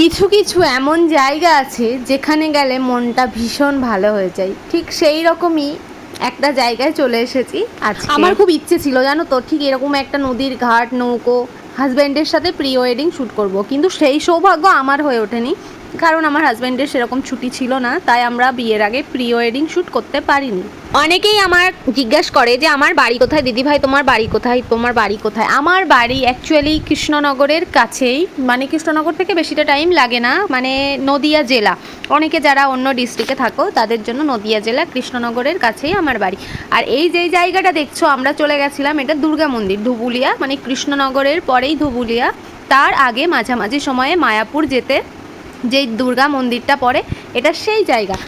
কিছু কিছু এমন জায়গা আছে যেখানে গেলে মনটা ভীষণ ভালো হয়ে যায়, ঠিক সেই রকমই একটা জায়গায় চলে এসেছি আজকে। আমার খুব ইচ্ছে ছিল জানো তো, ঠিক এরকম একটা নদীর ঘাট, নৌকো, হাজব্যান্ডের সাথে প্রি ওয়েডিং শ্যুট করব, কিন্তু সেই সৌভাগ্য আমার হয়ে ওঠেনি, কারণ আমার হাজব্যান্ডের সেরকম ছুটি ছিল না, তাই আমরা বিয়ের আগে প্রি ওয়েডিং শ্যুট করতে পারিনি। অনেকেই আমার জিজ্ঞাসা করে যে আমার বাড়ি কোথায় দিদিভাই, তোমার বাড়ি কোথায়, তোমার বাড়ি কোথায়। আমার বাড়ি অ্যাকচুয়ালি কৃষ্ণনগরের কাছেই, মানে কৃষ্ণনগর থেকে বেশিটা টাইম লাগে না, মানে নদিয়া জেলা। অনেকে যারা অন্য ডিস্ট্রিক্টে থাকো তাদের জন্য নদিয়া জেলা কৃষ্ণনগরের কাছেই আমার বাড়ি। আর এই যে জায়গাটা দেখছো আমরা চলে গেছিলাম, এটা দুর্গা মন্দির, ধুবুলিয়া, মানে কৃষ্ণনগরের পরেই ধুবুলিয়া, তার আগে মাঝামাঝি সময়ে মায়াপুর যেতে যেই দুর্গা মন্দিরটা পড়ে, এটা সেই জায়গা।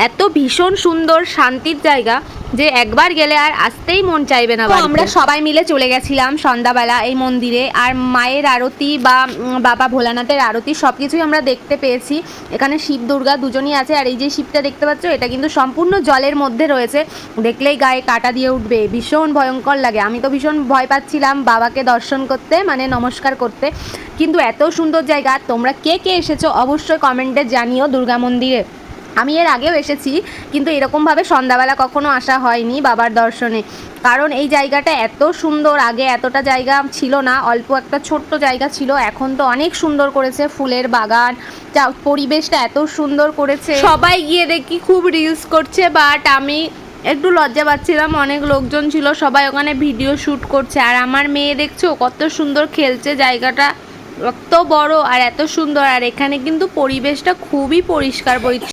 এত ভীষণ সুন্দর শান্তির জায়গা যে একবার গেলে আর আসতেই মন চাইবে না। আমরা সবাই মিলে চলে গেছিলাম সন্ধ্যাবেলা এই মন্দিরে, আর মায়ের আরতি বা বাবা ভোলানাথের আরতি সব কিছুই আমরা দেখতে পেয়েছি। এখানে শিব দুর্গা দুজনই আছে, আর এই যে শিবটা দেখতে পাচ্ছ এটা কিন্তু সম্পূর্ণ জলের মধ্যে রয়েছে, দেখলেই গায়ে কাটা দিয়ে উঠবে, ভীষণ ভয়ঙ্কর লাগে। আমি তো ভীষণ ভয় পাচ্ছিলাম বাবাকে দর্শন করতে, মানে নমস্কার করতে, কিন্তু এত সুন্দর জায়গা। তোমরা কে কে এসেছো অবশ্যই কমেন্টে জানিও দুর্গা মন্দিরে। আমি এর আগেও এসেছি, কিন্তু এরকমভাবে সন্ধ্যাবেলা কখনো আসা হয়নি বাবার দর্শনে, কারণ এই জায়গাটা এত সুন্দর। আগে এতটা জায়গা ছিল না, অল্প একটা ছোট্ট জায়গা ছিল, এখন তো অনেক সুন্দর করেছে, ফুলের বাগান, পরিবেশটা এত সুন্দর করেছে। সবাই গিয়ে দেখি খুব রিলস করছে, বাট আমি একটু লজ্জা পাচ্ছিলাম, অনেক লোকজন ছিল, সবাই ওখানে ভিডিও শ্যুট করছে, আর আমার মেয়ে দেখছো কত সুন্দর খেলছে। জায়গাটা এত বড় আর এত সুন্দর, আর এখানে কিন্তু পরিবেশটা খুবই পরিষ্কার পরিচ্ছন্ন।